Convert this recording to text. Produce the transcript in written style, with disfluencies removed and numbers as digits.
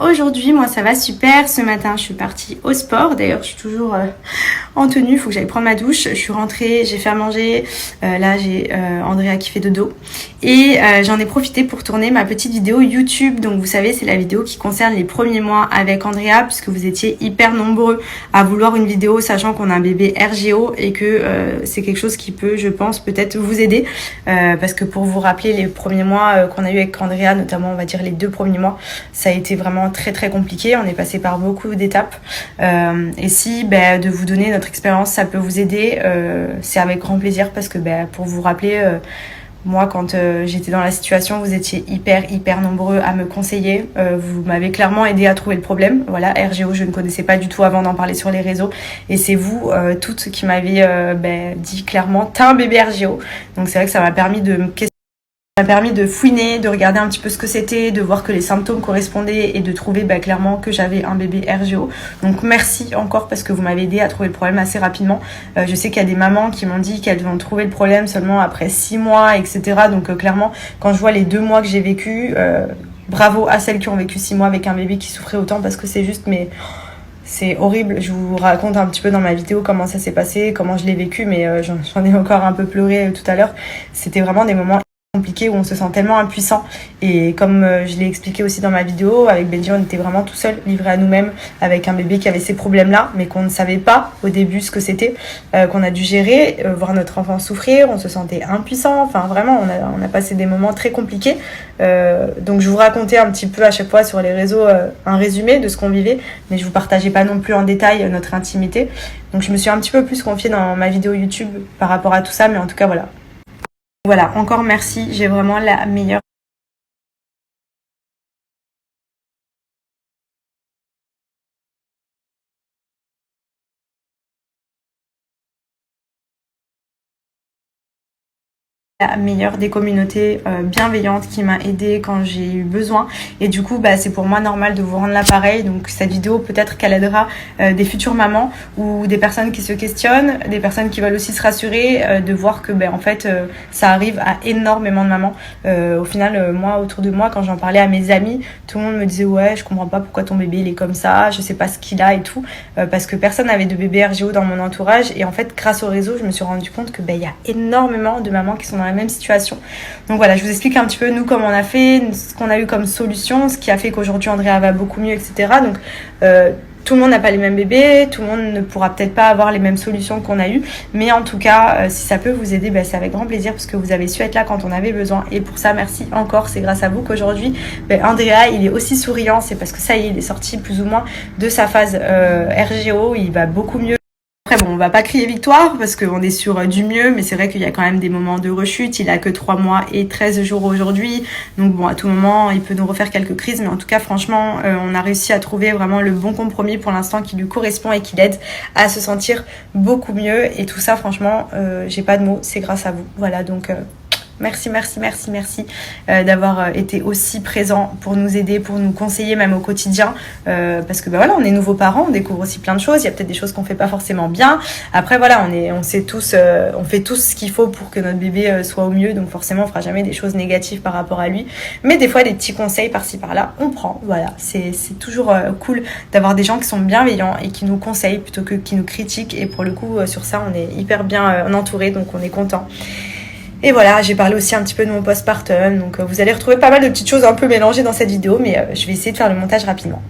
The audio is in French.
Aujourd'hui, moi ça va super. Ce matin, je suis partie au sport. D'ailleurs, je suis toujours en tenue. Il faut que j'aille prendre ma douche. Je suis rentrée, j'ai fait à manger. Là, j'ai Andrea qui fait dodo. Et j'en ai profité pour tourner ma petite vidéo YouTube. Donc, vous savez, c'est la vidéo qui concerne les premiers mois avec Andrea, puisque vous étiez hyper nombreux à vouloir une vidéo, sachant qu'on a un bébé RGO et que c'est quelque chose qui peut, je pense, peut-être vous aider. Parce que pour vous rappeler, les premiers mois qu'on a eu avec Andrea, notamment, on va dire les 2 premiers mois, ça a été vraiment très très compliqué. On est passé par beaucoup d'étapes et si de vous donner notre expérience ça peut vous aider, c'est avec grand plaisir, parce que pour vous rappeler, moi quand j'étais dans la situation, vous étiez hyper nombreux à me conseiller. Vous m'avez clairement aidé à trouver le problème. Voilà, RGO je ne connaissais pas du tout avant d'en parler sur les réseaux, et c'est vous toutes qui m'avez dit clairement t'as un bébé RGO. Donc c'est vrai que ça m'a permis de me questionner, fouiner, de regarder un petit peu ce que c'était, de voir que les symptômes correspondaient et de trouver clairement que j'avais un bébé RGO. Donc merci encore, parce que vous m'avez aidé à trouver le problème assez rapidement. Je sais qu'il y a des mamans qui m'ont dit qu'elles vont trouver le problème seulement après 6 mois, etc. Donc clairement, quand je vois les 2 mois que j'ai vécu, bravo à celles qui ont vécu 6 mois avec un bébé qui souffrait autant, parce que c'est juste, mais c'est horrible. Je vous raconte un petit peu dans ma vidéo comment ça s'est passé, comment je l'ai vécu, mais j'en ai encore un peu pleuré tout à l'heure. C'était vraiment des moments compliqué où on se sent tellement impuissant, et comme je l'ai expliqué aussi dans ma vidéo, avec Benji on était vraiment tout seul, livré à nous-mêmes, avec un bébé qui avait ces problèmes là, mais qu'on ne savait pas au début ce que c'était, qu'on a dû gérer, voir notre enfant souffrir, on se sentait impuissant, enfin vraiment on a passé des moments très compliqués. Donc je vous racontais un petit peu à chaque fois sur les réseaux un résumé de ce qu'on vivait, mais je vous partageais pas non plus en détail notre intimité. Donc je me suis un petit peu plus confiée dans ma vidéo YouTube par rapport à tout ça, mais en tout cas voilà, encore merci, j'ai vraiment la meilleure des communautés bienveillantes qui m'a aidée quand j'ai eu besoin, et du coup c'est pour moi normal de vous rendre l'appareil. Donc cette vidéo, peut-être qu'elle aidera des futures mamans ou des personnes qui se questionnent, des personnes qui veulent aussi se rassurer, de voir que en fait ça arrive à énormément de mamans. Au final, moi autour de moi, quand j'en parlais à mes amis, tout le monde me disait ouais, je comprends pas pourquoi ton bébé il est comme ça, je sais pas ce qu'il a et tout, parce que personne n'avait de bébé RGO dans mon entourage. Et en fait, grâce au réseau, je me suis rendu compte que il y a énormément de mamans qui sont dans la même situation. Donc voilà, je vous explique un petit peu nous comment on a fait, ce qu'on a eu comme solution, ce qui a fait qu'aujourd'hui Andrea va beaucoup mieux, etc. Donc tout le monde n'a pas les mêmes bébés, tout le monde ne pourra peut-être pas avoir les mêmes solutions qu'on a eues, mais en tout cas si ça peut vous aider, c'est avec grand plaisir, parce que vous avez su être là quand on avait besoin, et pour ça merci encore. C'est grâce à vous qu'aujourd'hui Andrea il est aussi souriant. C'est parce que ça y est, il est sorti plus ou moins de sa phase RGO, il va beaucoup mieux. Après on va pas crier victoire parce qu'on est sur du mieux, mais c'est vrai qu'il y a quand même des moments de rechute. Il a que 3 mois et 13 jours aujourd'hui, donc à tout moment il peut nous refaire quelques crises, mais en tout cas franchement on a réussi à trouver vraiment le bon compromis pour l'instant qui lui correspond et qui l'aide à se sentir beaucoup mieux. Et tout ça franchement j'ai pas de mots, c'est grâce à vous. Voilà, donc merci d'avoir été aussi présent pour nous aider, pour nous conseiller même au quotidien, parce que on est nouveaux parents, on découvre aussi plein de choses. Il y a peut-être des choses qu'on fait pas forcément bien. Après on sait tous, on fait tous ce qu'il faut pour que notre bébé soit au mieux, donc forcément on fera jamais des choses négatives par rapport à lui, mais des fois des petits conseils par-ci par-là on prend. Voilà, c'est toujours cool d'avoir des gens qui sont bienveillants et qui nous conseillent plutôt que qui nous critiquent, et pour le coup sur ça on est hyper bien entourés, donc on est content. Et voilà, j'ai parlé aussi un petit peu de mon postpartum, donc vous allez retrouver pas mal de petites choses un peu mélangées dans cette vidéo, mais je vais essayer de faire le montage rapidement.